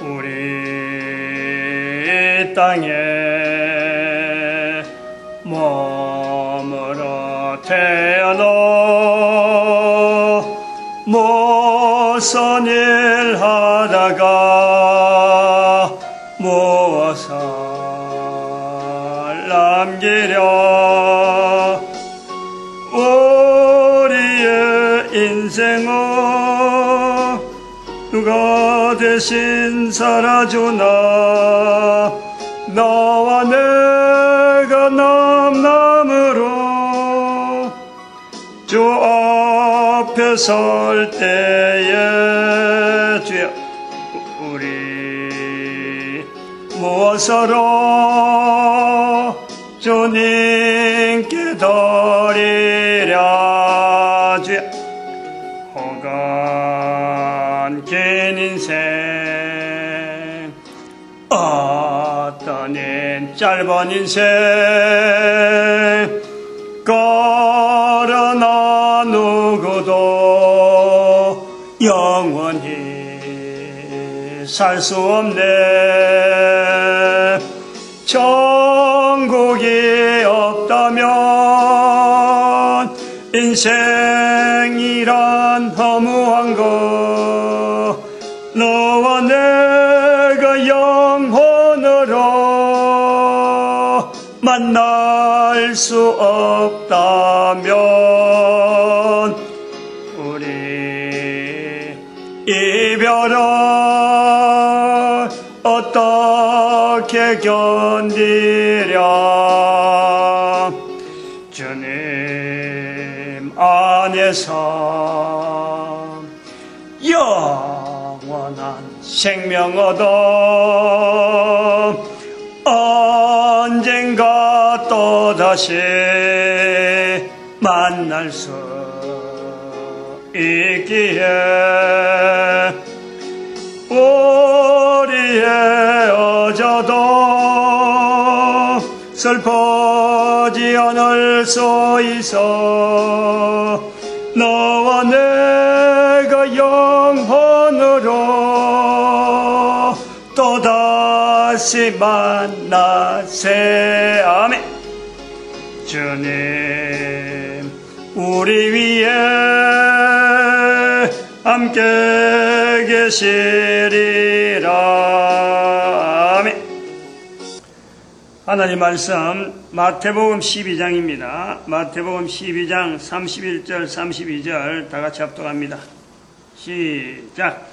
우리 땅에 머물러 태어나 무슨 일 하다가 무엇을 남기려. 우리의 인생은 누가 대신 살아주나. 너와 내가 남남으로 주 앞에 설 때에 주여 우리 무엇으로 주님께 드리랴. 주여 혹은 긴 인생 어떤 짧은 인생 그러나 누구도 영원히 살 수 없네. 천국이 없다면 인생이란 허무한 것. 너와 내가 영혼으로 만날 수 없다면 우리 이별을 어떻게 견디랴. 주님 안에서 영원한 생명 얻어 언젠가 또다시 만날 수 있기에 우리의 어저도 슬퍼지 않을 수 있어. 너와 내가 영혼으로 또다시 만나세. 아멘. 주님 우리 위에 함께 계시리라. 아멘. 하나님 말씀 마태복음 12장입니다. 마태복음 12장 31절 32절 다같이 합독합니다. 시작.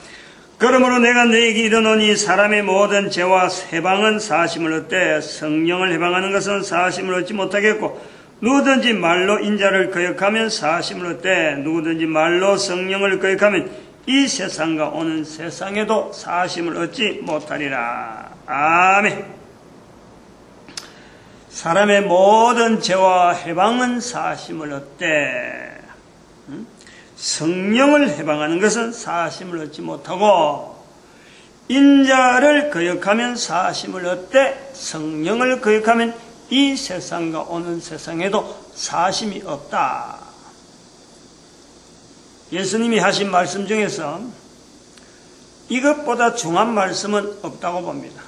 그러므로 내가 너에게 이르노니 사람의 모든 죄와 해방은 사심을 얻되 성령을 해방하는 것은 사심을 얻지 못하겠고 누구든지 말로 인자를 거역하면 사심을 얻되 누구든지 말로 성령을 거역하면 이 세상과 오는 세상에도 사심을 얻지 못하리라. 아멘. 사람의 모든 죄와 해방은 사심을 얻되 성령을 해방하는 것은 사심을 얻지 못하고 인자를 거역하면 사심을 얻되 성령을 거역하면 이 세상과 오는 세상에도 사심이 없다. 예수님이 하신 말씀 중에서 이것보다 중한 말씀은 없다고 봅니다.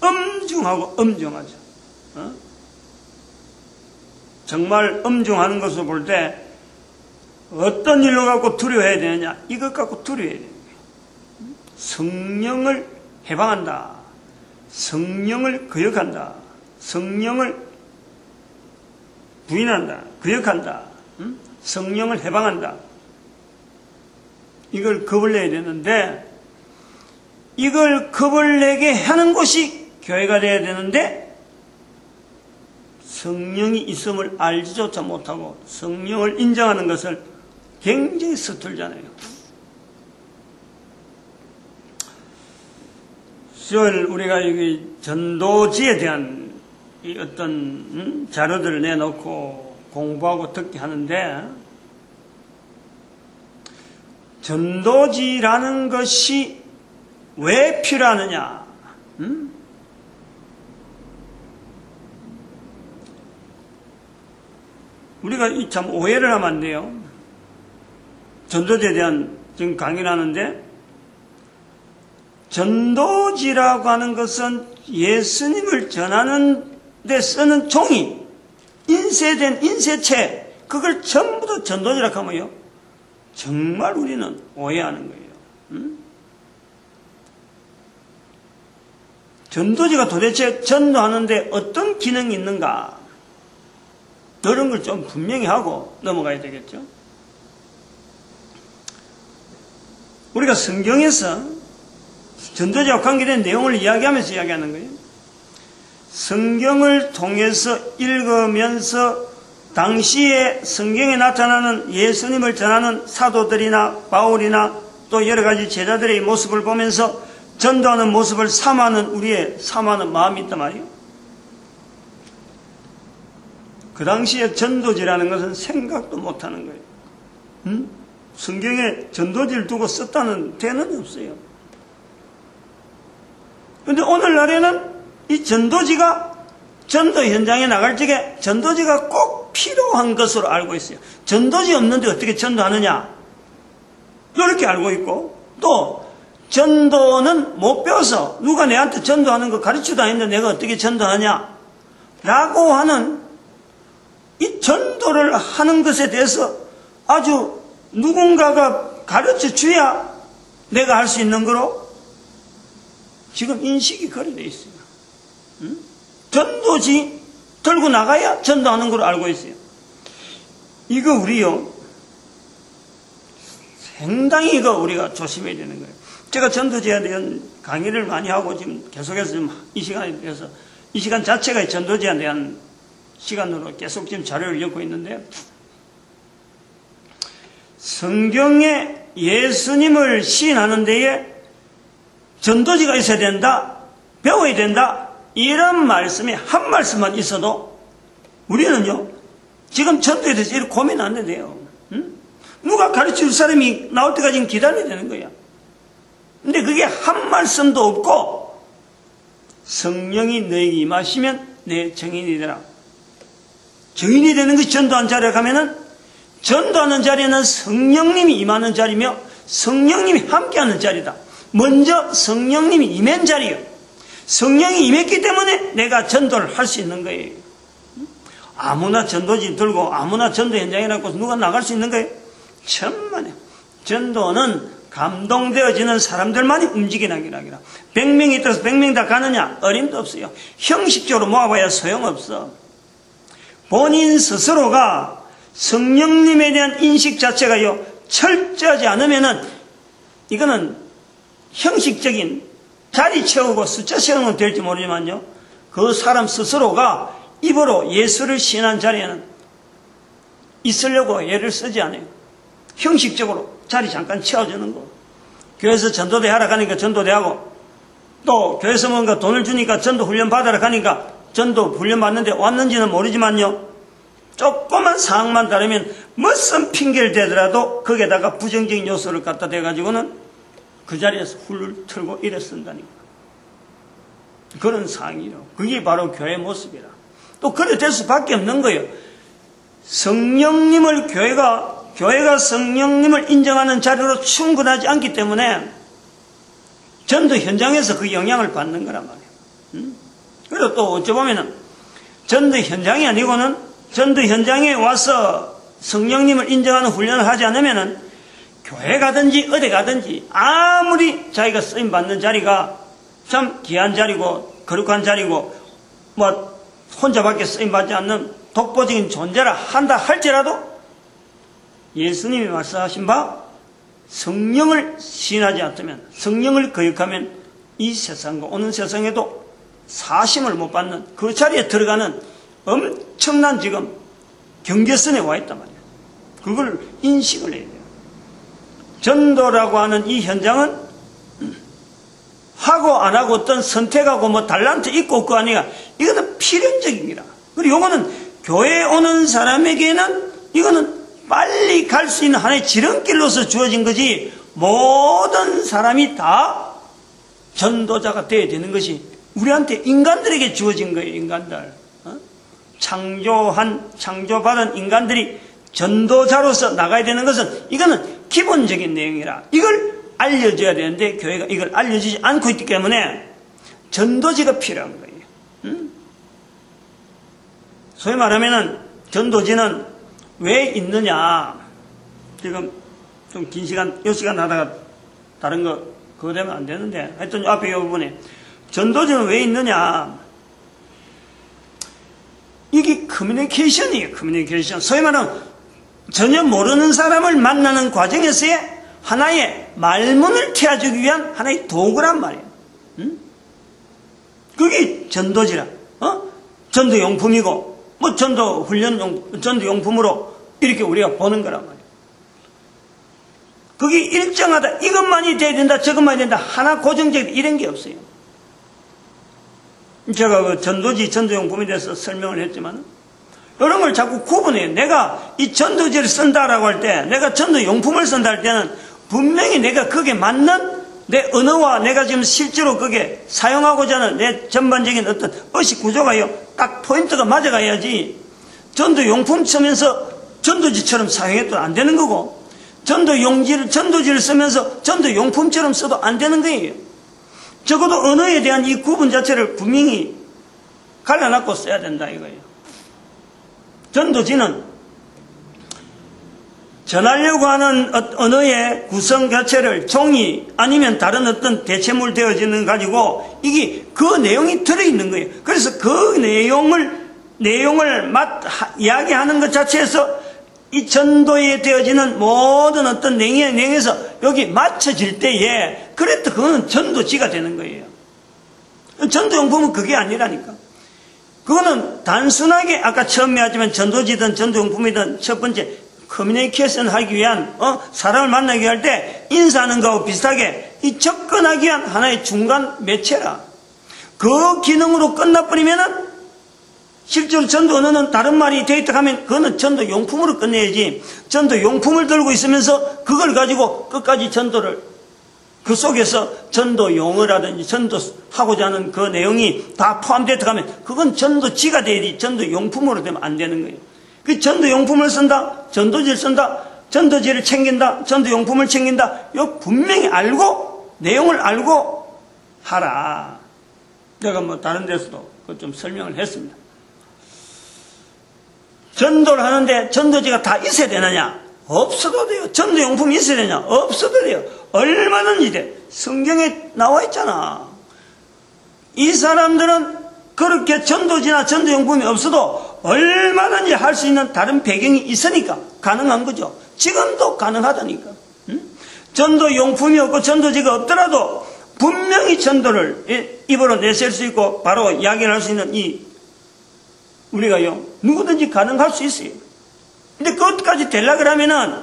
엄중하고 엄중하죠. 정말 엄중하는 것을 볼 때 어떤 일로 갖고 두려워해야 되느냐? 이것 갖고 두려워해야 돼요. 성령을 해방한다. 성령을 거역한다. 성령을 부인한다. 거역한다. 성령을 해방한다. 이걸 겁을 내야 되는데 이걸 겁을 내게 하는 곳이 교회가 되어야 되는데 성령이 있음을 알지조차 못하고 성령을 인정하는 것을 굉장히 서툴잖아요. 수요일 우리가 여기 전도지에 대한 이 어떤 자료들을 내놓고 공부하고 듣게 하는데 전도지라는 것이 왜 필요하느냐? 우리가 참 오해를 하면 안 돼요. 전도지에 대한 지금 강의를 하는데 전도지라고 하는 것은 예수님을 전하는 데 쓰는 종이, 인쇄된 인쇄체, 그걸 전부 다 전도지라고 하면요, 정말 우리는 오해하는 거예요. 전도지가 도대체 전도하는데 어떤 기능이 있는가? 이런 걸 좀 분명히 하고 넘어가야 되겠죠. 우리가 성경에서 전도지와 관계된 내용을 이야기하면서 이야기하는 거예요. 성경을 통해서 읽으면서 당시에 성경에 나타나는 예수님을 전하는 사도들이나 바울이나 또 여러 가지 제자들의 모습을 보면서 전도하는 모습을 삼아하는 우리의 삼아하는 마음이 있단 말이에요. 그 당시에 전도지라는 것은 생각도 못하는 거예요. 성경에 전도지를 두고 썼다는 데는 없어요. 그런데 오늘날에는 이 전도지가 전도 현장에 나갈 적에 전도지가 꼭 필요한 것으로 알고 있어요. 전도지 없는데 어떻게 전도하느냐? 이렇게 알고 있고, 또 전도는 못 배워서 누가 내한테 전도하는 거 가르치도 않는데 내가 어떻게 전도하냐? 라고 하는 이 전도를 하는 것에 대해서 아주 누군가가 가르쳐 줘야 내가 할 수 있는 거로 지금 인식이 그래 돼 있어요. 전도지 들고 나가야 전도하는 걸로 알고 있어요. 이거 우리요, 상당히 이거 우리가 조심해야 되는 거예요. 제가 전도지에 대한 강의를 많이 하고 지금 계속해서 지금 이 시간에 대해서 이 시간 자체가 전도지에 대한 시간으로 계속 지금 자료를 엮고 있는데, 성경에 예수님을 시인하는 데에 전도지가 있어야 된다, 배워야 된다, 이런 말씀이 한 말씀만 있어도 우리는요 지금 전도에 대해서 이렇게 고민 안 해도 돼요. 누가 가르칠 사람이 나올 때까지 기다려야 되는 거야. 근데 그게 한 말씀도 없고 성령이 너에게 임하시면 내 증인이 되라. 증인이 되는 것이 전도한 자리에 가면은, 전도하는 자리는 성령님이 임하는 자리며 성령님이 함께하는 자리다. 먼저 성령님이 임한 자리예요. 성령이 임했기 때문에 내가 전도를 할 수 있는 거예요. 아무나 전도지 들고 아무나 전도 현장에 나고 누가 나갈 수 있는 거예요? 천만에. 전도는 감동되어지는 사람들만이 움직이는 길이라. 100명이 있어서 100명 다 가느냐? 어림도 없어요. 형식적으로 모아봐야 소용없어. 본인 스스로가 성령님에 대한 인식 자체가요 철저하지 않으면은 이거는 형식적인 자리 채우고 숫자 채우는 건 될지 모르지만요, 그 사람 스스로가 입으로 예수를 신한 자리에는 있으려고 애를 쓰지 않아요. 형식적으로 자리 잠깐 채워주는 거. 교회에서 전도대 하러 가니까 전도대 하고, 또 교회에서 뭔가 돈을 주니까 전도 훈련 받으러 가니까 전도 훈련 받는데 왔는지는 모르지만요, 조그만 사항만 다르면 무슨 핑계를 대더라도 거기에다가 부정적인 요소를 갖다 대가지고는 그 자리에서 훌훌 틀고 이래 쓴다니까. 그런 상황이요. 그게 바로 교회 모습이라. 또 그래 될 수밖에 없는 거예요. 성령님을 교회가 성령님을 인정하는 자리로 충분하지 않기 때문에 전도 현장에서 그 영향을 받는 거란 말이에요. 그리고 또 어찌 보면은 전도 현장이 아니고는 전도 현장에 와서 성령님을 인정하는 훈련을 하지 않으면은 교회 가든지 어디 가든지 아무리 자기가 쓰임 받는 자리가 참 귀한 자리고 거룩한 자리고 뭐 혼자밖에 쓰임 받지 않는 독보적인 존재라 한다 할지라도 예수님이 말씀하신 바 성령을 신하지 않으면, 성령을 거역하면 이 세상과 오는 세상에도 사심을 못 받는 그 자리에 들어가는 엄청난 지금 경계선에 와 있단 말이에요. 그걸 인식을 해야 돼요. 전도라고 하는 이 현장은 하고 안 하고 어떤 선택하고 뭐 달란트 있고 없고 아니야. 이거는 필연적입니다. 그리고 이거는 교회에 오는 사람에게는 이거는 빨리 갈 수 있는 하나의 지름길로서 주어진 거지, 모든 사람이 다 전도자가 되어야 되는 것이 우리한테 인간들에게 주어진 거예요. 인간들. 창조받은 인간들이 전도자로서 나가야 되는 것은 이거는 기본적인 내용이라 이걸 알려줘야 되는데 교회가 이걸 알려주지 않고 있기 때문에 전도지가 필요한 거예요. 소위 말하면은 전도지는 왜 있느냐. 지금 좀 긴 시간, 몇 시간 하다가 다른 거 그거 되면 안 되는데 하여튼 앞에 이 부분에 전도지는 왜 있느냐. 이게 커뮤니케이션이에요. 커뮤니케이션. 소위 말하면 전혀 모르는 사람을 만나는 과정에서의 하나의 말문을 트여주기 위한 하나의 도구란 말이에요. 그게 전도지라. 전도용품이고 뭐 전도용품으로 이렇게 우리가 보는 거란 말이에요. 그게 일정하다. 이것만이 돼야 된다. 저것만이 된다. 하나 고정적 이런 게 없어요. 제가 그 전도지, 전도용품에 대해서 설명을 했지만 이런 걸 자꾸 구분해요. 내가 이 전도지를 쓴다라고 할 때, 내가 전도용품을 쓴다 할 때는 분명히 내가 그게 맞는 내 언어와 내가 지금 실제로 그게 사용하고자 하는 내 전반적인 어떤 의식 구조가요, 딱 포인트가 맞아가야지 전도용품 쓰면서 전도지처럼 사용해도 안 되는 거고, 전도지를 쓰면서 전도용품처럼 써도 안 되는 거예요. 적어도 언어에 대한 이 구분 자체를 분명히 갈라놨고 써야 된다 이거예요. 전도지는 전하려고 하는 언어의 구성 자체를 종이 아니면 다른 어떤 대체물 되어지는 가지고 이게 그 내용이 들어있는 거예요. 그래서 그 내용을 이야기하는 것 자체에서 이 전도에 되어지는 모든 어떤 내용에서 여기 맞춰질 때에 그래도 그거는 전도지가 되는 거예요. 전도용품은 그게 아니라니까. 그거는 단순하게 아까 처음에 하지만 전도지든 전도용품이든 첫 번째 커뮤니케이션 하기 위한 사람을 만나기 할 때 인사하는 거하고 비슷하게 이 접근하기 위한 하나의 중간 매체라. 그 기능으로 끝나버리면은 실제로 전도 언어는 다른 말이 되어 하면 그거는 전도용품으로 끝내야지, 전도용품을 들고 있으면서 그걸 가지고 끝까지 전도를 그 속에서 전도용어라든지 전도하고자 하는 그 내용이 다 포함되어 가면 그건 전도지가 돼야지 전도용품으로 되면 안 되는 거예요. 그 전도용품을 쓴다, 전도지를 쓴다, 전도지를 챙긴다, 전도용품을 챙긴다, 이거 분명히 알고 내용을 알고 하라. 내가 뭐 다른 데서도 그걸 좀 설명을 했습니다. 전도를 하는데 전도지가 다 있어야 되느냐? 없어도 돼요. 전도용품이 있어야 되냐? 없어도 돼요. 얼마든지 돼. 성경에 나와 있잖아. 이 사람들은 그렇게 전도지나 전도용품이 없어도 얼마든지 할 수 있는 다른 배경이 있으니까 가능한 거죠. 지금도 가능하다니까. 전도용품이 없고 전도지가 없더라도 분명히 전도를 입으로 내셀 수 있고 바로 이야기를 할 수 있는 우리가요, 누구든지 가능할 수 있어요. 근데 그것까지 되려고 하면은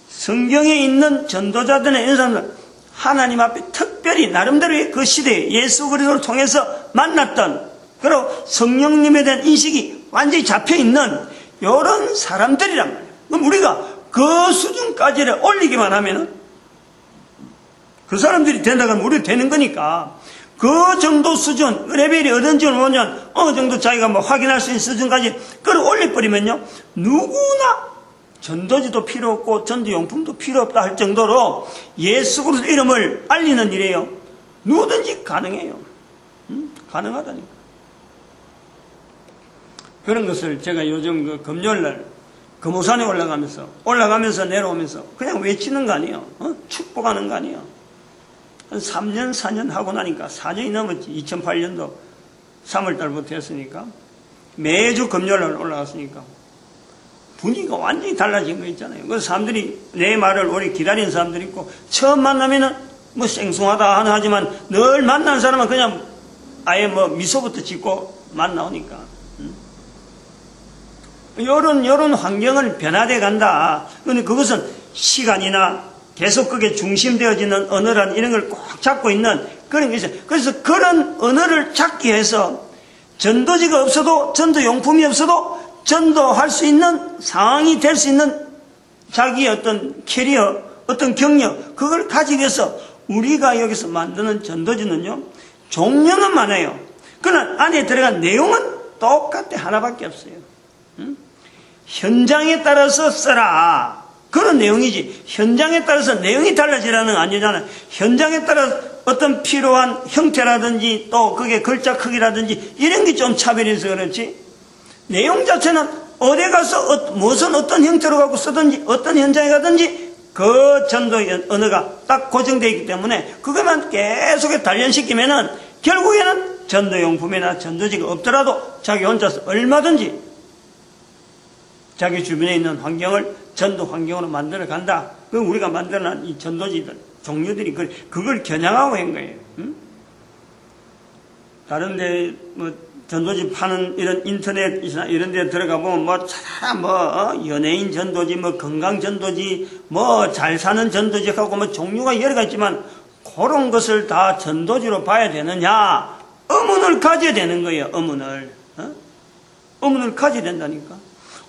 성경에 있는 전도자들의 이런 사람들 하나님 앞에 특별히 나름대로의 그 시대에 예수 그리스도를 통해서 만났던, 그리고 성령님에 대한 인식이 완전히 잡혀있는 이런 사람들이란 말이에요. 그럼 우리가 그 수준까지를 올리기만 하면은 그 사람들이 된다고 하면 우리 되는 거니까 그 정도 수준, 레벨이 어떤지 보면 어느 정도 자기가 뭐 확인할 수 있는 수준까지 끌어올려버리면요, 누구나 전도지도 필요 없고 전도용품도 필요 없다 할 정도로 예수 그리스도 이름을 알리는 일이에요. 누구든지 가능해요. 가능하다니까. 그런 것을 제가 요즘 그 금요일날 금호산에 올라가면서 내려오면서 그냥 외치는 거 아니에요. 축복하는 거 아니에요. 한 3년, 4년 하고 나니까 4년이 넘었지. 2008년도 3월달부터 했으니까 매주 금요일날 올라갔으니까 분위기가 완전히 달라진 거 있잖아요. 그래서 사람들이 내 말을 오래 기다리는 사람들이 있고, 처음 만나면은 뭐 생숭하다 하지만 늘 만난 사람은 그냥 아예 뭐 미소부터 짓고 만나오니까. 요런 환경을 변화돼 간다. 근데 그것은 시간이나 계속 그게 중심되어지는 언어란 이런 걸 꼭 잡고 있는 그런 게 있어요. 그래서 그런 언어를 잡기 위해서 전도지가 없어도, 전도용품이 없어도 전도할 수 있는 상황이 될 수 있는 자기의 어떤 캐리어, 어떤 경력, 그걸 가지기 위해서 우리가 여기서 만드는 전도지는요, 종류는 많아요. 그러나 안에 들어간 내용은 똑같아. 하나밖에 없어요. 현장에 따라서 써라. 그런 내용이지. 현장에 따라서 내용이 달라지라는 건 아니잖아요. 현장에 따라 어떤 필요한 형태라든지 또 그게 글자 크기라든지 이런 게 좀 차별이 있어 그렇지. 내용 자체는 어디 가서 무슨 어떤 형태로 갖고 쓰든지 어떤 현장에 가든지 그 전도 언어가 딱 고정되어 있기 때문에 그것만 계속 단련시키면은 결국에는 전도용품이나 전도지가 없더라도 자기 혼자서 얼마든지 자기 주변에 있는 환경을 전도 환경으로 만들어 간다. 그 우리가 만들어낸 이 전도지들, 종류들이 그걸 겨냥하고 한 거예요. 응? 다른데 뭐 전도지 파는 이런 인터넷이나 이런 데 들어가 보면 연예인 전도지, 건강 전도지, 잘 사는 전도지 하고 종류가 여러 가지 있지만 그런 것을 다 전도지로 봐야 되느냐? 의문을 가져야 되는 거예요. 의문을 가져야 된다니까.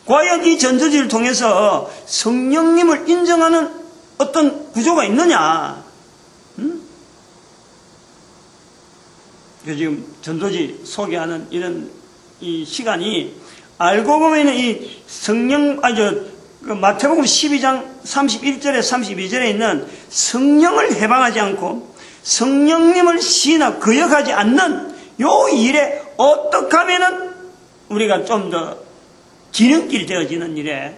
과연 이 전도지를 통해서 성령님을 인정하는 어떤 구조가 있느냐? 지금 전도지 소개하는 이런 이 시간이 알고 보면 이 마태복음 12장 31절에 32절에 있는 성령을 해방하지 않고 성령님을 시인하고 거역하지 않는 요 일에 어떻게 하면은 우리가 좀 더 기름길이 되어지는 일에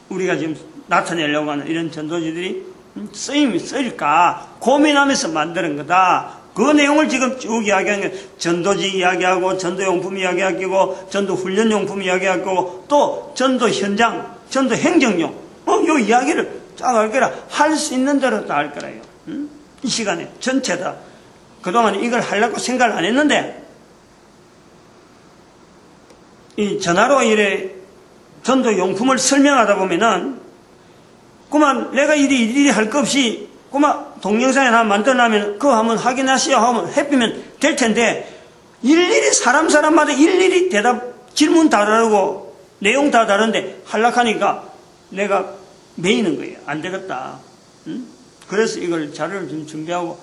우리가 지금 나타내려고 하는 이런 전도지들이 쓰임이 쓰일까 고민하면서 만드는 거다. 그 내용을 지금 쭉 이야기하는 게 전도지 이야기하고 전도용품 이야기하고 전도훈련용품 이야기하고 또 전도 현장, 전도 행정용 요 이야기를 쫙 할 거라. 할 수 있는 대로 다 할 거라요. 이 시간에 전체 다. 그동안 이걸 하려고 생각을 안 했는데 이 전화로 이래 전도용품을 설명하다 보면은 그만 내가 일일이 할 것 없이 그만 동영상에 하나 만들어놔면 그거 한번 확인하시오 하면 해피면 될 텐데 일일이 사람마다 일일이 질문 다 다르고 내용 다 다른데 하려하니까 내가 매이는 거예요. 안 되겠다. 그래서 이걸 자료를 좀 준비하고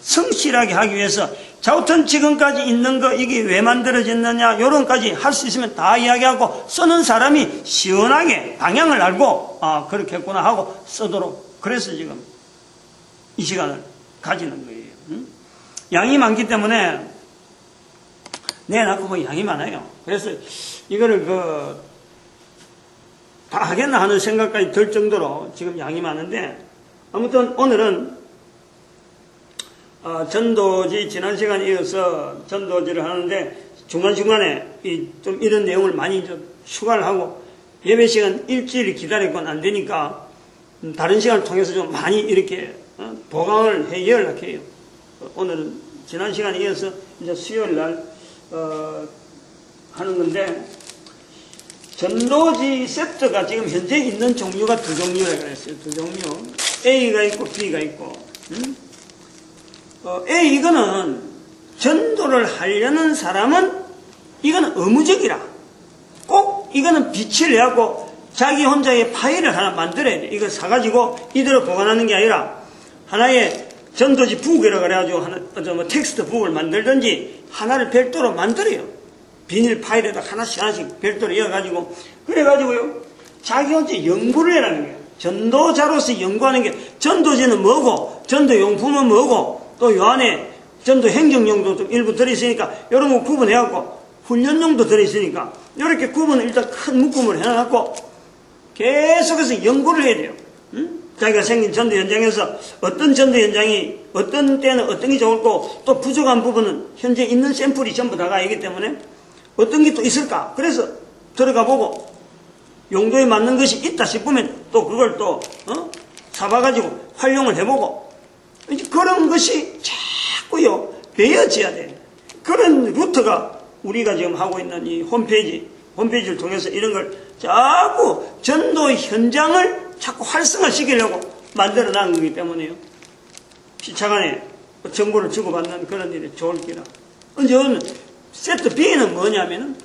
성실하게 하기 위해서 자우턴 지금까지 있는 거 이게 왜 만들어졌느냐 요런까지 할 수 있으면 다 이야기하고 쓰는 사람이 시원하게 방향을 알고 그렇게 했구나 하고 쓰도록 그래서 지금 이 시간을 가지는 거예요. 양이 많기 때문에 내놓고 양이 많아요. 그래서 이거를 다 하겠나 하는 생각까지 들 정도로 지금 양이 많은데 아무튼 오늘은 전도지 지난 시간에 이어서 전도지를 하는데 중간중간에 좀 이런 내용을 많이 좀 추가를 하고 예배 시간 일주일 기다리고는 안 되니까 다른 시간을 통해서 좀 많이 이렇게 보강을 해 연락해요. 오늘은 지난 시간에 이어서 이제 수요일 날 하는 건데 전도지 세트가 지금 현재 있는 종류가 두 종류라 그랬어요. 두 종류. A가 있고 B가 있고. A 이거는 전도를 하려는 사람은 이거는 의무적이라. 꼭 이거는 빛을 내고 자기 혼자의 파일을 하나 만들어야 돼. 이걸 사가지고 이대로 보관하는 게 아니라 하나의 전도지 북이라고 그래가지고 텍스트 북을 만들든지 하나를 별도로 만들어요. 비닐 파일에다 하나씩 별도로 이어가지고 그래가지고요 자기 혼자 연구를 해라는 거예요. 전도자로서 연구하는 게 전도지는 뭐고 전도용품은 뭐고 또 요 안에 전도 행정용도 좀 일부 들어있으니까 이런 거 구분해갖고 훈련용도 들어있으니까 이렇게 구분을 일단 큰 묶음을 해놔갖고 계속해서 연구를 해야 돼요. 자기가 생긴 전도 현장에서 어떤 전도 현장이 어떤 때는 어떤 게 좋을고 또 부족한 부분은 현재 있는 샘플이 전부 다가 있기 때문에 어떤 게 또 있을까? 그래서 들어가 보고 용도에 맞는 것이 있다 싶으면 또 그걸 또 사봐가지고 활용을 해보고 그런 것이 자꾸요 배워져야 돼. 그런 루트가 우리가 지금 하고 있는 이 홈페이지를 통해서 이런 걸 자꾸 전도 현장을 자꾸 활성화시키려고 만들어 놨는 거기 때문에요. 피차간에 정보를 주고받는 그런 일이 좋을 기라. 이제 세트 B는 뭐냐면은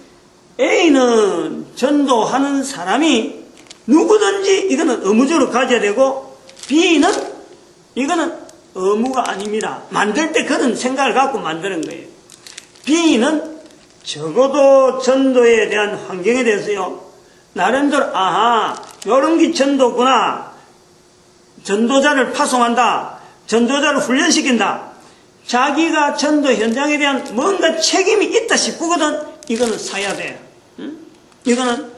A는 전도하는 사람이 누구든지 이거는 의무적으로 가져야 되고 B는 이거는 의무가 아닙니다. 만들 때 그런 생각을 갖고 만드는 거예요. B는 적어도 전도에 대한 환경에 대해서요 나름대로 요런 전도구나. 전도자를 파송한다. 전도자를 훈련시킨다. 자기가 전도 현장에 대한 뭔가 책임이 있다 싶거든. 이거는 사야 돼. 응? 이거는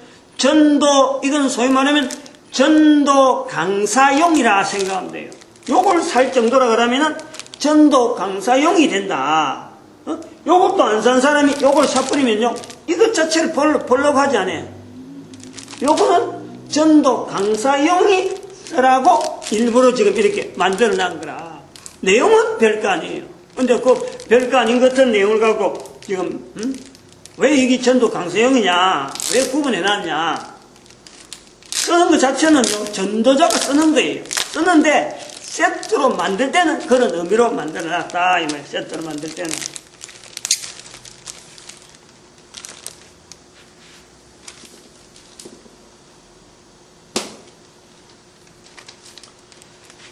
이거는 소위 말하면 전도 강사용이라 생각하면 돼요. 요걸 살 정도라 그러면은 전도 강사용이 된다. 요것도 안 산 사람이 요걸 사버리면요, 이것 자체를 보려고 하지 않아요. 요거는 전도 강사용이 쓰라고 일부러 지금 이렇게 만들어 놨 거라. 내용은 별거 아니에요. 근데 그 별거 아닌 것 같은 내용을 갖고 지금 왜 이게 전도 강사용이냐, 왜 구분해 놨냐. 쓰는 것 자체는 전도자가 쓰는 거예요. 쓰는데 세트로 만들 때는 그런 의미로 만들어 놨다 이 말이에요. 세트로 만들 때는.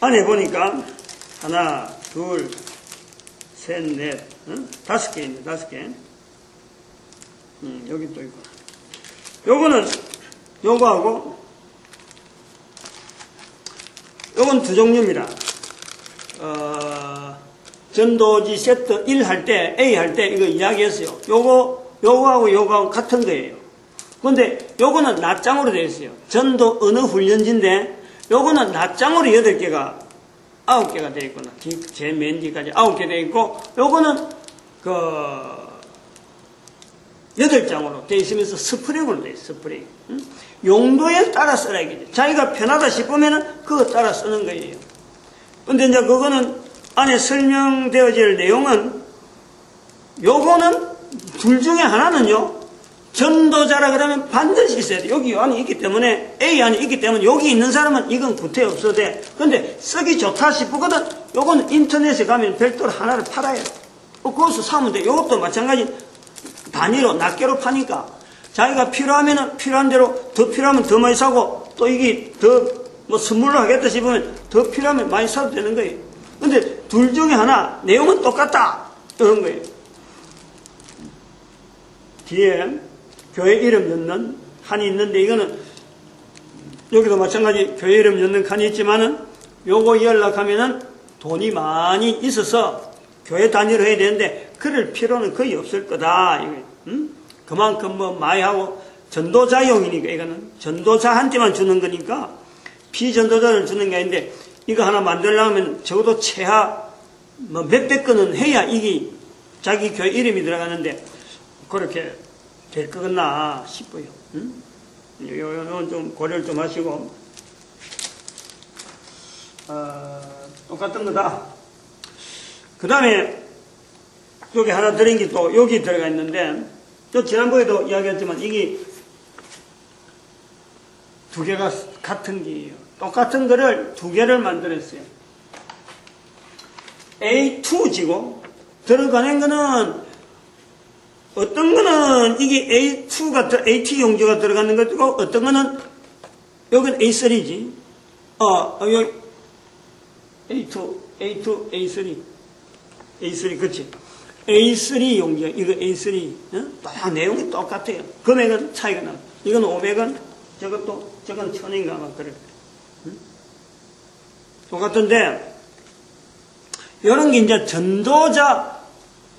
안에 보니까 하나, 둘, 셋, 넷, 다섯 개 있네, 다섯 개. 여기 또 있고. 요거는 요거하고 요건 두 종류입니다. 전도지 세트 1 할 때, A 할 때 이거 이야기했어요. 요거하고 요거하고 같은 거예요. 근데 요거는 낱장으로 되어 있어요. 전도 어느 훈련지인데 요거는 낱장으로 8개가 9개가 되어 있구나. 제 맨 뒤까지 9개 되어 있고, 요거는 8장으로 되어 있으면서 스프링으로 되어 있어요. 스프링. 용도에 따라 써라 이거죠. 자기가 편하다 싶으면은 그거 따라 쓰는 거예요. 근데 이제 그거는 안에 설명되어질 내용은, 요거는 둘 중에 하나는요, 전도자라 그러면 반드시 있어야 돼. 여기 안에 있기 때문에, A 안에 있기 때문에 여기 있는 사람은 이건 구태 없어도 돼. 근데 쓰기 좋다 싶거든. 요거는 인터넷에 가면 별도로 하나를 팔아요. 그것을 사면 돼. 요것도 마찬가지 단위로 낱개로 파니까 자기가 필요하면은 필요한 대로, 더 필요하면 더 많이 사고, 또 이게 더 뭐 선물로 하겠다 싶으면 더 필요하면 많이 사도 되는 거예요. 근데 둘 중에 하나, 내용은 똑같다 이런 거예요. 뒤에 교회 이름 넣는 칸이 있는데, 이거는 여기도 마찬가지 교회 이름 넣는 칸이 있지만은 요거 연락하면은 돈이 많이 있어서 교회 단위로 해야 되는데 그럴 필요는 거의 없을 거다. 그만큼 뭐 많이 하고 전도자용이니까, 이거는 전도자한테만 주는 거니까 피전도자를 주는 게 아닌데, 이거 하나 만들려면 적어도 최하 뭐 몇백 건은 해야 이게 자기 교회 이름이 들어가는데 그렇게 될 거겠나 싶어요. 이건 좀 고려를 좀 하시고, 똑같은 거다. 그 다음에 여기 하나 들은 게 또 여기 들어가 있는데, 저 지난번에도 이야기했지만 이게 두 개가 같은 게예요. 똑같은 거를 두 개를 만들었어요. A2지고 들어가는 거는, 어떤 거는 이게 A2가, AT 용지가 들어가는 것이고, 어떤 거는, 여기는 A3지. 여기 A2, A3, 그치. A3 용지야. 이거 A3. 다 내용이 똑같아요. 금액은 차이가 나요. 이건 500원, 저건 1000원인가 아마 그래. 똑같은데, 이런 게 이제 전도자,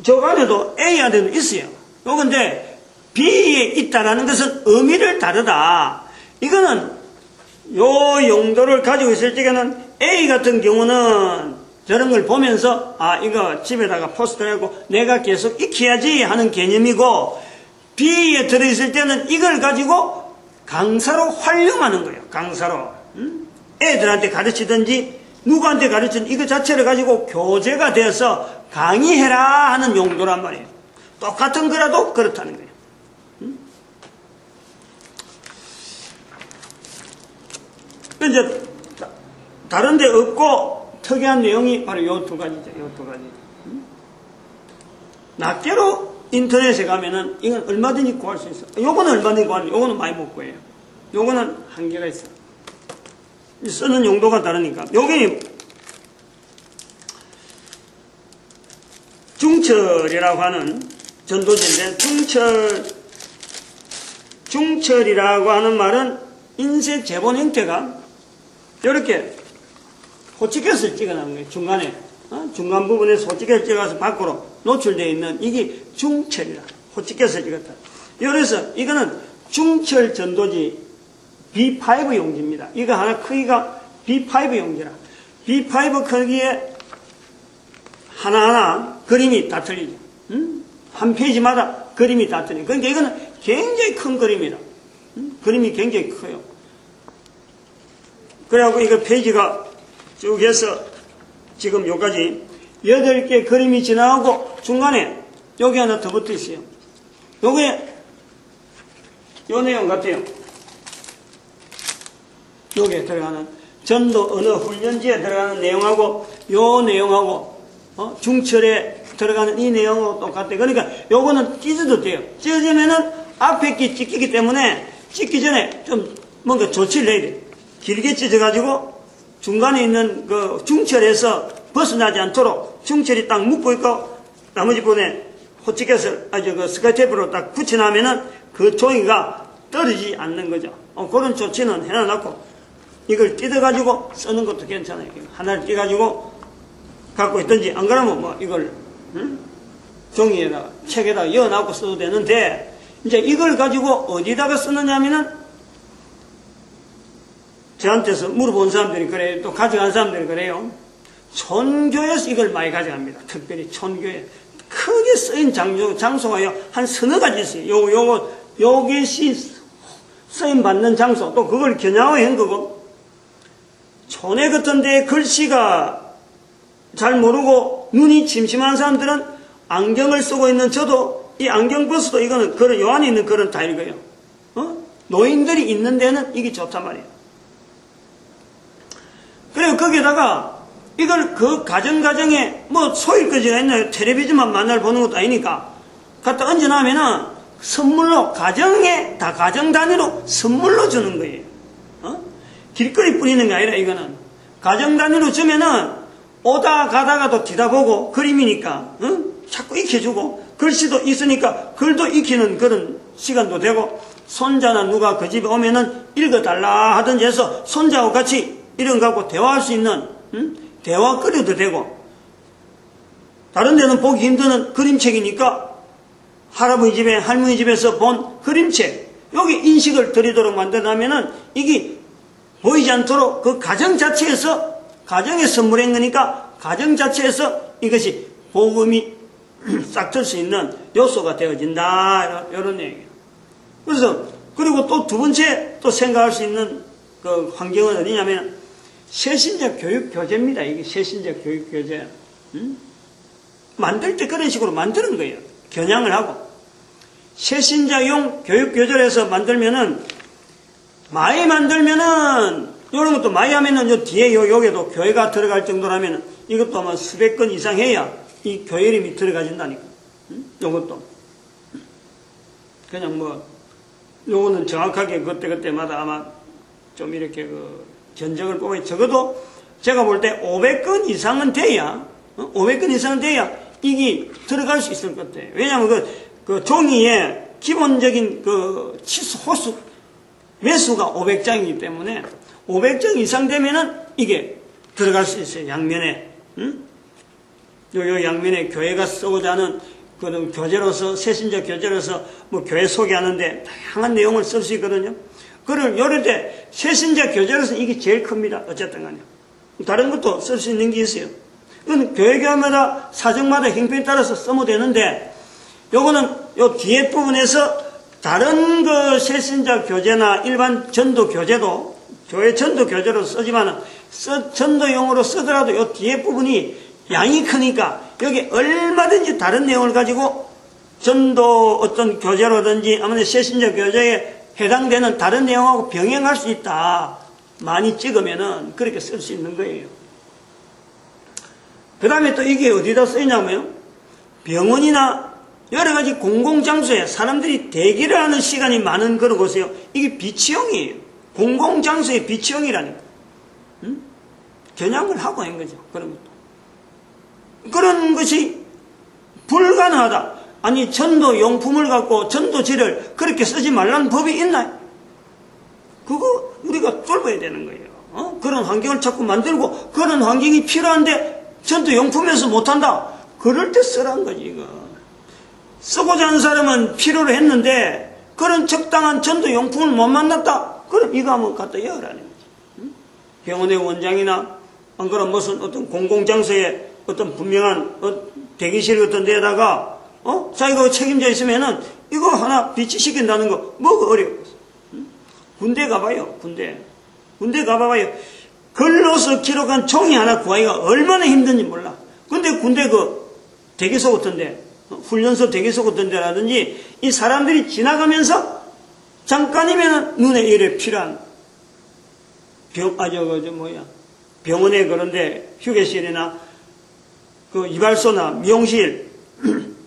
저 안에도 A 안에도 있어요. 요건데 B에 있다라는 것은 의미를 다르다. 이거는 요 용도를 가지고 있을 적에는 A 같은 경우는 저런 걸 보면서 이거 집에다가 포스터하고 내가 계속 익혀야지 하는 개념이고, B에 들어있을 때는 이걸 가지고 강사로 활용하는 거예요. 강사로. 애들한테 가르치든지 누구한테 가르치든 이거 자체를 가지고 교재가 되어서 강의해라 하는 용도란 말이에요. 똑같은 거라도 그렇다는 거예요. 이제 다른 데 없고 특이한 내용이 바로 요 두 가지죠. 요 두 가지. 낱개로 인터넷에 가면은 이건 얼마든지 구할 수 있어. 요거는 얼마든지 구하는데 요거는 많이 못 구해요. 요거는 한계가 있어요. 쓰는 용도가 다르니까. 여기 중철이라고 하는 전도지인데, 중철이라고 하는 말은 인쇄 제본 형태가 이렇게 호치켓을 찍어놓은 거예요. 중간에. 중간 부분에서 호치켓을 찍어서 밖으로 노출되어 있는 이게 중철이라. 호치켓을 찍었다. 그래서 이거는 중철 전도지 B5 용지입니다. 이거 하나 크기가 B5 용지라. B5 크기에 하나하나 그림이 다 틀리죠. 한 페이지마다 그림이 다 틀리죠. 그러니까 이거는 굉장히 큰 그림이라. 그림이 굉장히 커요. 그래갖고 이거 페이지가 쭉 해서 지금 여기까지 8개 그림이 지나가고 중간에 여기 하나 더 붙어 있어요. 요게 요 내용 같아요. 요게 들어가는 전도 어느 훈련지에 들어가는 내용하고 요 내용하고 중철에 들어가는 이 내용하고 똑같아요. 그러니까 요거는 찢어도 돼요. 찢어지면은 앞에 게 찢기기 때문에 찢기 전에 좀 뭔가 조치를 해야 돼요. 길게 찢어가지고 중간에 있는 그 중철에서 벗어나지 않도록 중철이 딱 묶고 있고 나머지 부분에 호치켓을 그 스카이테이프로 딱 붙여놓으면은 그 종이가 떨어지지 않는 거죠. 그런 조치는 해놔놓고 이걸 뜯어가지고 쓰는 것도 괜찮아요. 하나를 떼가지고 갖고 있든지 안 그러면 뭐 이걸 종이에다가 책에다가 이어놓고 써도 되는데 이제 이걸 가지고 어디다가 쓰느냐면은 저한테서 물어본 사람들이 그래요. 또 가져간 사람들이 그래요. 촌교에서 이걸 많이 가져갑니다. 특별히 촌교에. 크게 쓰인 장소가요. 한 서너 가지 있어요. 요것이 쓰임 받는 장소. 또 그걸 겨냥해 한 거고. 촌에 같은 데 글씨가 잘 모르고 눈이 침침한 사람들은 안경을 쓰고 있는 저도 이 안경 버스도 이거는 그런 요 안에 있는 그런 타일이에요. 노인들이 있는 데는 이게 좋단 말이에요. 그리고 거기에다가 이걸 그 가정에 뭐 소일거지가 있나요? 텔레비전만 만날 보는 것도 아니니까 갖다 얹어놓으면은 선물로 가정 단위로 선물로 주는 거예요. 길거리 뿌리는 게 아니라 이거는 가정 단위로 주면은 오다 가다가도 뒤다 보고 그림이니까 자꾸 익혀주고 글씨도 있으니까 글도 익히는 그런 시간도 되고 손자나 누가 그 집에 오면은 읽어달라 하든지 해서 손자하고 같이 이런 거 갖고 대화할 수 있는 대화거리도 되고 다른 데는 보기 힘드는 그림책이니까 할아버지 집에 할머니 집에서 본 그림책 여기 인식을 드리도록 만들어놓으면은 이게 보이지 않도록 그 가정 자체에서 가정에 선물한 거니까 가정 자체에서 이것이 복음이 싹 들 수 있는 요소가 되어진다 이런 얘기예요. 그래서 그리고 또 두 번째 또 생각할 수 있는 그 환경은 어디냐면 새신자 교육 교재입니다. 이게 새신자 교육 교재. 만들 때 그런 식으로 만드는 거예요. 겨냥을 하고. 새신자용 교육 교재를 해서 만들면은, 많이 만들면은, 이런 것도 많이 하면은, 요 뒤에 여기에도 교회가 들어갈 정도라면은, 이것도 아마 수백 건 이상 해야 이 교회 이름이 들어가진다니까. 요것도. 그냥 뭐, 요거는 정확하게 그때마다 아마 좀 이렇게 견적을 뽑아야 적어도 제가 볼 때 500건 이상은 돼야 500건 이상은 돼야 이게 들어갈 수 있을 것 같아요. 왜냐하면 그 종이에 기본적인 그 치수 호수 매수가 500장이기 때문에 500장 이상 되면은 이게 들어갈 수 있어요. 양면에 요 양면에 교회가 쓰고자 하는 그런 교재로서 새신자 교재로서 뭐 교회 소개하는데 다양한 내용을 쓸 수 있거든요. 그걸 요럴 때 새신자 교재로서 이게 제일 큽니다. 어쨌든 간에. 다른 것도 쓸 수 있는 게 있어요. 그건 교회마다 사정마다 형편에 따라서 쓰면 되는데 요거는 요 뒤에 부분에서 다른 그 새신자 교재나 일반 전도 교재도 교회 전도 교재로 쓰지만 전도용으로 쓰더라도 요 뒤에 부분이 양이 크니까 여기 얼마든지 다른 내용을 가지고 전도 어떤 교재라든지 아무튼 새신자 교재에 해당되는 다른 내용하고 병행할 수 있다. 많이 찍으면은 그렇게 쓸 수 있는 거예요. 그 다음에 또 이게 어디다 쓰이냐면요. 병원이나 여러 가지 공공장소에 사람들이 대기를 하는 시간이 많은 그런 곳이에요. 이게 비치용이에요. 공공장소의 비치용이라니까. 겨냥을 하고 한 거죠. 그런 것도. 그런 것이 불가능하다. 아니 전도 용품을 갖고 전도지를 그렇게 쓰지 말라는 법이 있나요? 그거 우리가 뚫어야 되는 거예요. 그런 환경을 자꾸 만들고 그런 환경이 필요한데 전투용품에서 못한다. 그럴 때 쓰란 거지 이거. 쓰고자 하는 사람은 필요로 했는데 그런 적당한 전투용품을 못 만났다. 그럼 이거 한번 갖다 열라는 거지. 병원의 원장이나 안 그럼 무슨 어떤 공공장소에 어떤 분명한 대기실 같은 데다가 자기가 책임져 있으면은 이거 하나 비치시킨다는 거 뭐가 어려워. 군대 가봐요. 군대 가봐요. 글로서 기록한 종이 하나 구하기가 얼마나 힘든지 몰라. 근데 군대 그 대기소 같은데 훈련소 대기소 같은 데라든지 이 사람들이 지나가면서 잠깐이면 눈에 이래 필요한 병원에 그런데 휴게실이나 그 이발소나 미용실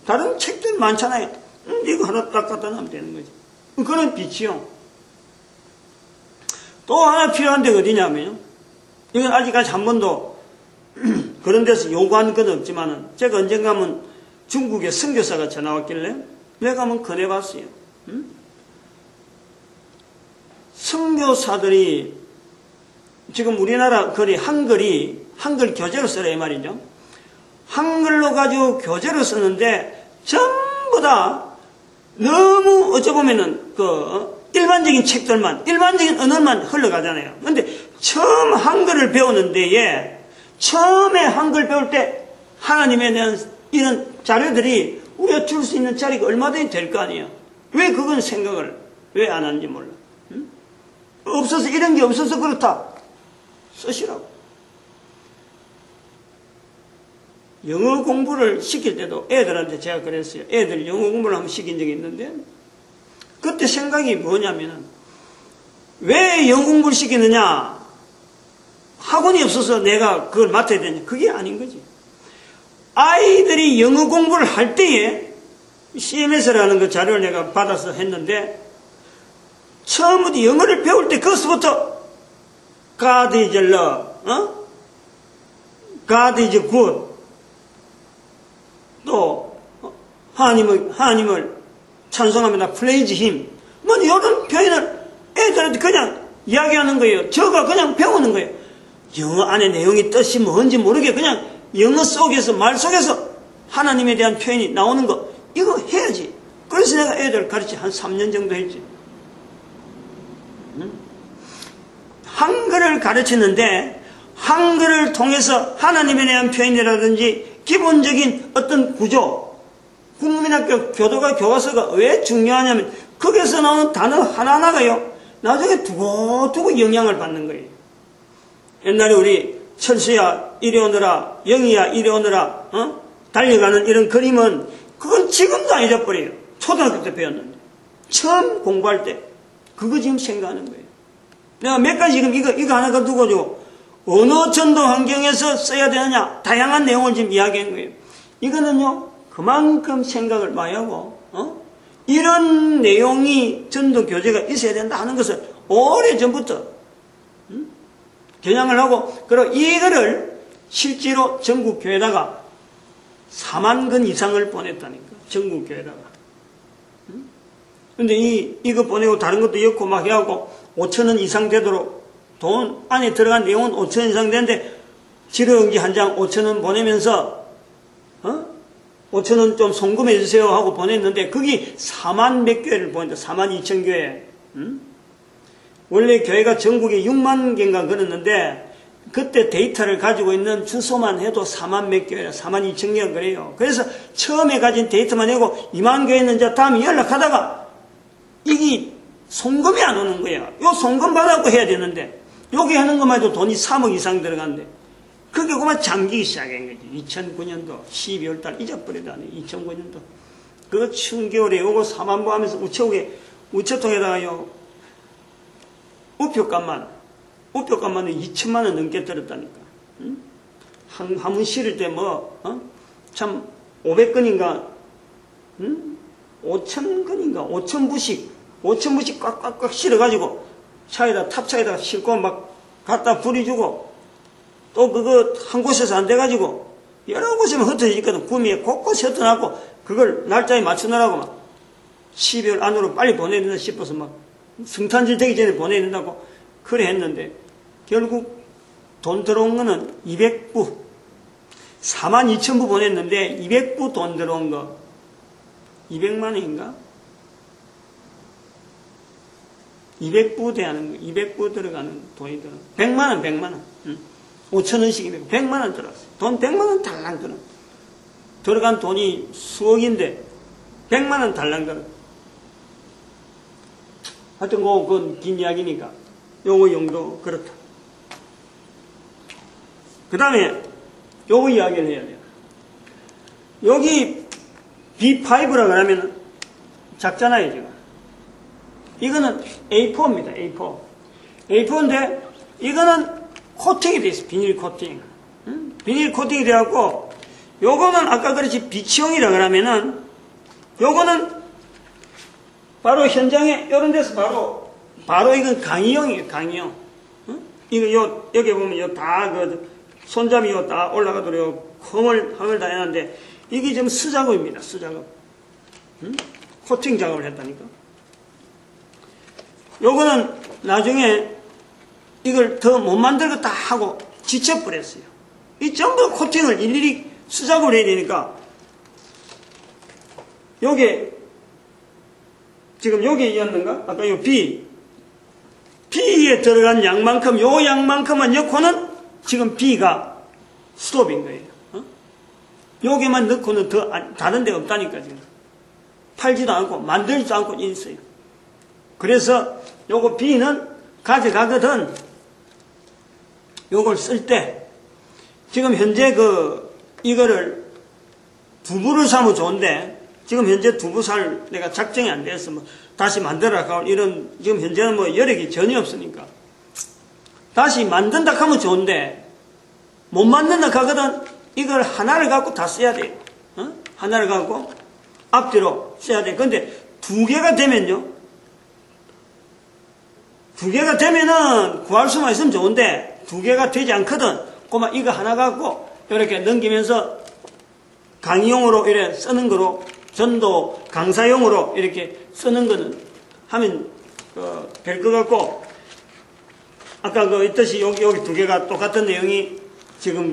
다른 책들 많잖아요. 이거 하나 딱 갖다 놓으면 되는 거지. 그건 빛이요. 또 하나 필요한 데가 어디냐면요. 이건 아직까지 한 번도 그런 데서 요구한 건 없지만은 제가 언젠가 하면 중국의 선교사가 전화 왔길래 내가 한번 권해봤어요. 선교사들이 지금 우리나라 글이 한글 교재로 쓰라 이 말이죠. 한글로 가지고 교재로 쓰는데 전부 다 너무 어찌 보면은 일반적인 책들만 일반적인 언어만 흘러가잖아요. 근데 처음 한글을 배우는 데에 처음에 한글 배울 때 하나님에 대한 이런 자료들이 우리가 줄 수 있는 자리가 얼마든지 될 거 아니에요. 왜 그건 생각을 왜 안 하는지 몰라. 없어서 이런 게 없어서 그렇다. 쓰시라고. 영어 공부를 시킬 때도 애들한테 제가 그랬어요. 애들 영어 공부를 한번 시킨 적이 있는데 그때 생각이 뭐냐면은 왜 영어 공부를 시키느냐? 학원이 없어서 내가 그걸 맡아야 되냐? 그게 아닌 거지. 아이들이 영어 공부를 할 때에 CMS라는 그 자료를 내가 받아서 했는데 처음부터 영어를 배울 때 거기서부터 God is love, God is good, 또 하나님을 찬송합니다. Praise Him. 뭐 이런 표현을 애들한테 그냥 이야기하는 거예요. 저가 그냥 배우는 거예요. 영어 안에 내용이 뜻이 뭔지 모르게 그냥 영어 속에서 말 속에서 하나님에 대한 표현이 나오는 거 이거 해야지. 그래서 내가 애들 가르치 한 3년 정도 했지. 한글을 가르치는데 한글을 통해서 하나님에 대한 표현이라든지 기본적인 어떤 구조, 국민학교 교도가 교과서가 왜 중요하냐면 거기서 나오는 단어 하나하나가요 나중에 두고두고 영향을 받는 거예요. 옛날에 우리 철수야 이리 오너라, 영희야 이리 오너라 달려가는 이런 그림은 그건 지금도 안 잊어버려요. 초등학교 때 배웠는데 처음 공부할 때 그거 지금 생각하는 거예요. 내가 몇 가지 지금 이거 하나 두고도 어느 전도 환경에서 써야 되느냐 다양한 내용을 지금 이야기한 거예요. 이거는요 그만큼 생각을 많이 하고 이런 내용이 전도 교재가 있어야 된다 하는 것을 오래전부터 겨냥을 하고 그리고 이거를 실제로 전국 교회다가 4만 건 이상을 보냈다니까 전국 교회다가. 근데 이거 보내고 다른 것도 엮고 막 해갖고 5,000원 이상 되도록 돈 안에 들어간 내용은 5,000원 이상 되는데 지도용지 한 장 5,000원 보내면서 5,000원 좀 송금해 주세요 하고 보냈는데 거기 4만 몇 교회를 보냈다. 4만 2천 교회. 원래 교회가 전국에 6만 개인가 그랬는데 그때 데이터를 가지고 있는 주소만 해도 4만 몇 교회라 4만 2천 개가 그래요. 그래서 처음에 가진 데이터만 내고 2만 교회는 이제 다음에 연락하다가 이게 송금이 안 오는 거야. 요 송금 받아갖고 해야 되는데 여기 하는 것만 해도 돈이 3억 이상 들어간대. 그게 그만 잠기기 시작한 거지. 2009년도 12월 달 잊어버리다니 2009년도 그 추운 겨울에 요거 4만 보 하면서 우체통에다가요 우표값만 2천만 원 넘게 들었다니까. 한문 실을 때 참 500건인가 5,000건인가 5,000부씩 꽉꽉꽉 실어가지고 탑차에다가 싣고 막 갖다 부리주고 또 그거 한 곳에서 안 돼가지고 여러 곳에만 흩어져 있거든. 구미에 곳곳에 흩어놨고 그걸 날짜에 맞춰놓으라고 막 12월 안으로 빨리 보내야 된다 싶어서 막 성탄절 되기 전에 보내야 된다고 그래 했는데 결국 돈 들어온 거는 200부 42,000부 보냈는데 200부 돈 들어온 거 200만 원인가? 200부 대하는 거 200부 들어가는 돈이 들어 100만 원 100만 원 5,000원씩이면 100만 원 들어왔어요. 돈 100만 원 달랑 들어간 돈이 수억인데 100만 원 달랑 들어. 하여튼 그건 긴 이야기니까 요거 용도 그렇다. 그 다음에 요거 이야기를 해야 돼요. 여기 B5라 그러면 작잖아요 지금. 이거는 A4입니다. A4. A4인데 이거는 코팅이 돼 있어. 비닐 코팅. 비닐 코팅이 돼갖고 요거는 아까 그렇지 비치형이라 그러면은 요거는 바로 현장에 이런 데서 바로 이건 강의형이에요. 강의형. 이거 여기 보면 요 다 그 손잡이 요 다 올라가도록 험을 다 해놨는데 이게 지금 수작업입니다. 수작업. 코팅 작업을 했다니까. 요거는 나중에 이걸 더 못 만들고 다 하고 지쳐버렸어요. 이 전부 코팅을 일일이 수작업을 해야 되니까 요게 지금 여기였는가? 아까 요 B에 들어간 양만큼 요 양만큼만 넣고는 지금 B가 스톱인 거예요. 여기만 넣고는 더 다른 데 없다니까 지금. 팔지도 않고 만들지도 않고 있어요. 그래서 요거 B는 가져가거든 요걸 쓸 때 지금 현재 이거를 두부를 사면 좋은데 지금 현재 두부 살 내가 작정이 안 돼서 뭐 다시 만들어가 이런 지금 현재는 뭐 여력이 전혀 없으니까 다시 만든다 하면 좋은데 못 만든다 하거든 이걸 하나를 갖고 다 써야 돼요. 하나를 갖고 앞뒤로 써야 돼. 근데 두 개가 되면요. 두 개가 되면은 구할 수만 있으면 좋은데 두 개가 되지 않거든. 그만 이거 하나 갖고 이렇게 넘기면서 강의용으로 이렇게 쓰는 거로 전도 강사용으로 이렇게 쓰는 거는 하면 될 것 같고 아까 있듯이 여기 두 개가 똑같은 내용이 지금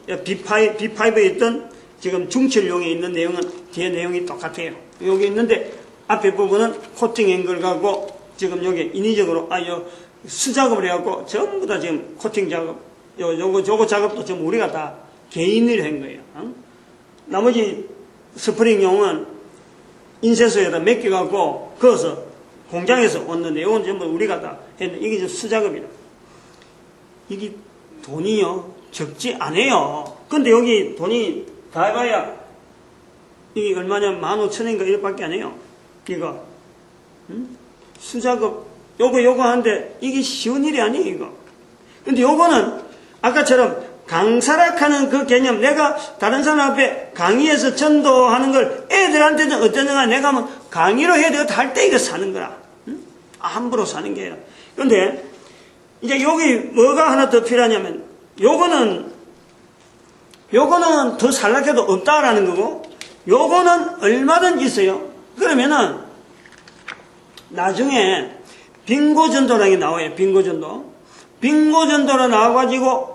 B5에 있던 지금 중철용에 있는 내용은 뒤에 내용이 똑같아요. 여기 있는데 앞에 부분은 코팅한 걸 갖고 지금 여기 인위적으로 수작업을 해갖고 전부 다 지금 코팅 작업 저거 작업도 지금 우리가 다 개인으로 한 거예요. 나머지 스프링용은 인쇄소에다 맡겨갖고 그어서 공장에서 얻는 내용은 전부 우리가 다 했는데 이게 수작업이다. 이게 돈이요 적지 않아요. 근데 여기 돈이 다 해봐야 이게 얼마냐 15,000원인가 이렇게밖에 안 해요. 이거 수작업 요거 하는데 이게 쉬운 일이 아니에요 이거. 근데 요거는 아까처럼 강사락하는 그 개념 내가 다른 사람 앞에 강의에서 전도하는 걸 애들한테는 어쩌는가 내가 뭐 강의로 해야 되고 할 때 이거 사는 거라. 함부로 사는 게 아니라. 근데 이제 여기 뭐가 하나 더 필요하냐면 요거는 더 살락해도 없다라는 거고 요거는 얼마든지 있어요. 그러면은 나중에 빙고전도라는 게 나와요. 빙고전도로 나와가지고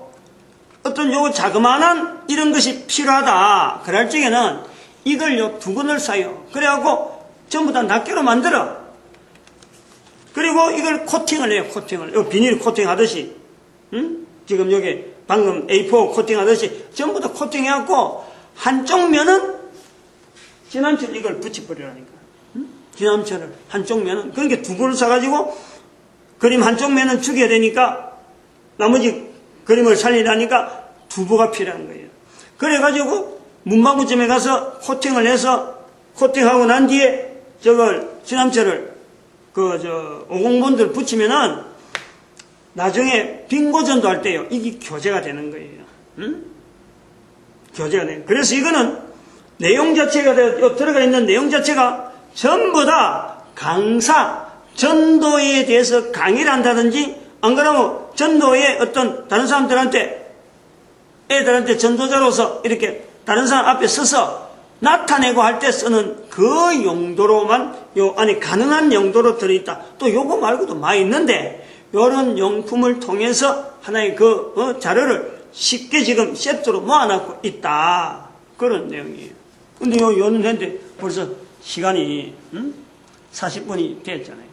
어떤 요거 자그마한 이런 것이 필요하다. 그럴 적에는 이걸 요 두 권을 사요. 그래갖고 전부 다 낱개로 만들어. 그리고 이걸 코팅을 해요. 요 비닐 코팅 하듯이. 지금 여기 방금 A4 코팅 하듯이 전부 다 코팅해갖고 한쪽 면은 진함철 이걸 붙여버리라니까. 진함철을 한쪽 면은 그러니까 두 권을 사가지고 그림 한쪽 면은 죽여야 되니까 나머지 그림을 살리려니까 두부가 필요한 거예요. 그래가지고 문방구점에 가서 코팅을 해서 코팅하고 난 뒤에 저걸 진함철을 50본들 붙이면은 나중에 빙고전도 할 때요 이게 교재가 되는 거예요. 교재가 돼요. 그래서 이거는 내용 자체가 들어가 있는 내용 자체가 전부 다 강사 전도에 대해서 강의를 한다든지 안 그러면 전도에 어떤 다른 사람들한테 애들한테 전도자로서 이렇게 다른 사람 앞에 서서 나타내고 할 때 쓰는 그 용도로만 요 안에 가능한 용도로 들어있다. 또 요거 말고도 많이 있는데 요런 용품을 통해서 하나의 자료를 쉽게 지금 세트로 모아놓고 있다. 그런 내용이에요. 근데 요는 했는데 벌써 시간이 40분이 됐잖아요.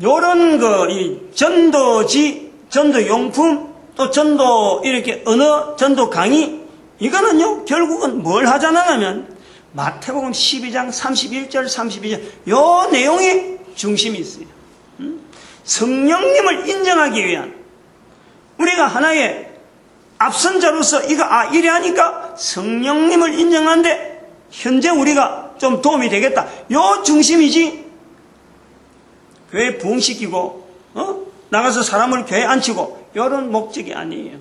요런 이 전도지, 전도용품, 또 전도 이렇게 언어, 전도 강의, 이거는요 결국은 뭘 하자나 하면 마태복음 12장 31절 32절 요 내용에 중심이 있어요. 성령님을 인정하기 위한 우리가 하나의 앞선자로서 이거 이래 하니까 성령님을 인정하는데 현재 우리가 좀 도움이 되겠다. 요 중심이지 교회 부흥시키고 나가서 사람을 교회에 앉히고 이런 목적이 아니에요.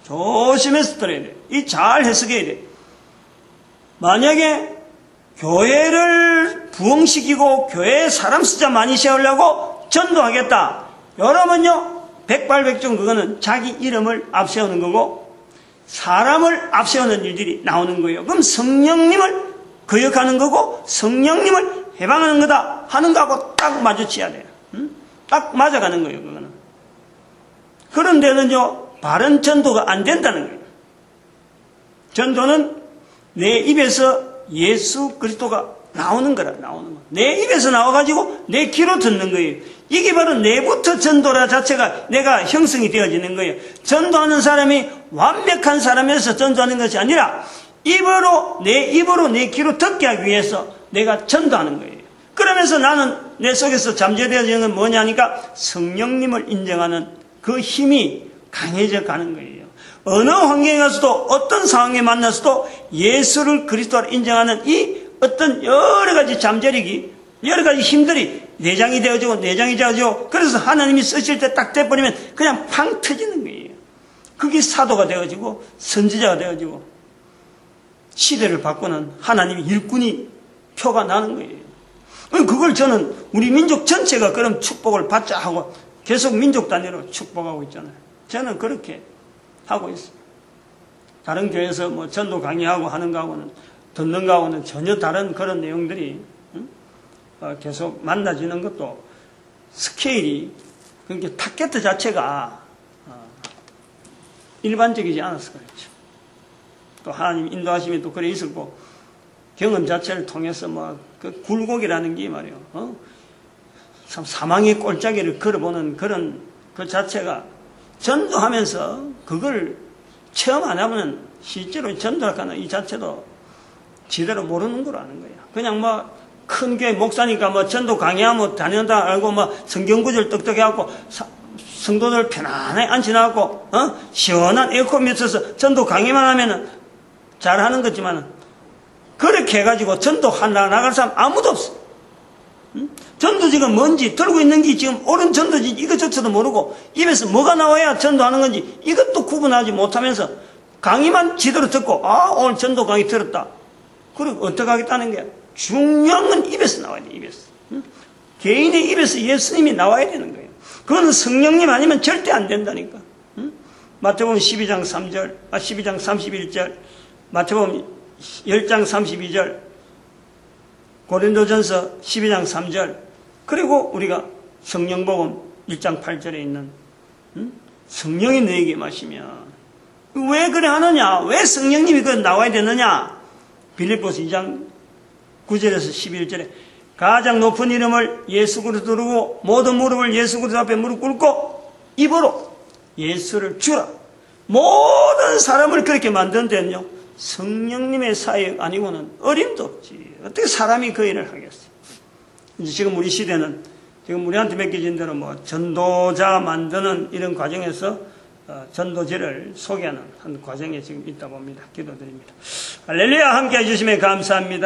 조심해서 들어야 돼. 이 잘 해석해야 돼. 만약에 교회를 부흥시키고 교회에 사람 숫자 많이 세우려고 전도하겠다. 여러분요 백발백중 그거는 자기 이름을 앞세우는 거고 사람을 앞세우는 일들이 나오는 거예요. 그럼 성령님을 거역하는 거고 성령님을 해방하는 거다 하는 거하고 딱 마주쳐야 돼요. 딱 맞아가는 거예요. 그거는. 그런 데는요 바른 전도가 안 된다는 거예요. 전도는 내 입에서 예수 그리스도가 나오는 거라, 나오는 거. 내 입에서 나와가지고 내 귀로 듣는 거예요. 이게 바로 내부터 전도라 자체가 내가 형성이 되어지는 거예요. 전도하는 사람이 완벽한 사람에서 전도하는 것이 아니라 입으로, 내 귀로 듣게 하기 위해서 내가 전도하는 거예요. 그러면서 나는 내 속에서 잠재되어지는 건 뭐냐니까 성령님을 인정하는 그 힘이 강해져 가는 거예요. 어느 환경에 가서도 어떤 상황에 만나서도 예수를 그리스도로 인정하는 이 어떤 여러 가지 잠재력이 여러 가지 힘들이 내장이 되어지고 그래서 하나님이 쓰실 때 딱 돼버리면 그냥 팡 터지는 거예요. 그게 사도가 되어지고 선지자가 되어지고 시대를 바꾸는 하나님의 일꾼이 표가 나는 거예요. 그걸 저는 우리 민족 전체가 그런 축복을 받자 하고 계속 민족 단위로 축복하고 있잖아요. 저는 그렇게 하고 있습니다. 다른 교회에서 뭐 전도 강의하고 하는 거하고는 듣는 거하고는 전혀 다른 그런 내용들이 계속 만나지는 것도 스케일이 그러니까 타겟 자체가 일반적이지 않아서 그렇죠. 또 하나님 인도하심이 또 그래 있었고 경험 자체를 통해서 그 굴곡이라는 게 말이에요. 참 사망의 꼴짜기를 걸어보는 그런 그 자체가 전도하면서 그걸 체험 안 하면 실제로 전도하는 이 자체도 제대로 모르는 거라는 거야. 그냥 큰 교회 목사니까 전도 강의하면 다닌다 알고 성경구절 똑똑해갖고 성도들 편안하게 앉혀놔갖고 시원한 에어컨 밑에서 전도 강의만 하면은 잘하는 거지만 그렇게 해가지고 전도 하나 나갈 사람 아무도 없어. 전도 지금 뭔지 들고 있는 게 지금 옳은 전도지 이것조차도 모르고 입에서 뭐가 나와야 전도하는 건지 이것도 구분하지 못하면서 강의만 제대로 듣고 오늘 전도 강의 들었다. 그리고 어떻게 하겠다는 거야. 중요한 건 입에서 나와야 돼. 입에서. 개인의 입에서 예수님이 나와야 되는 거예요. 그건 성령님 아니면 절대 안 된다니까. 마태복음 12장 3절 12장 31절 마태복음 10장 32절 고린도전서 12장 3절 그리고 우리가 성령복음 1장 8절에 있는 성령이 너에게 마시면 왜 그래 하느냐? 왜 성령님이 그 나와야 되느냐? 빌립보서 2장 9절에서 11절에 가장 높은 이름을 예수 그리스도 두르고 모든 무릎을 예수 그리스도 앞에 무릎 꿇고 입으로 예수를 주라. 모든 사람을 그렇게 만든 데는요 성령님의 사역 아니고는 어림도 없지. 어떻게 사람이 그 일을 하겠어요? 이제 지금 우리 시대는 지금 우리한테 맡겨진 대로 전도자 만드는 이런 과정에서 전도제를 소개하는 한 과정에 지금 있다 봅니다. 기도드립니다. 할렐루야. 함께 해주시면 감사합니다.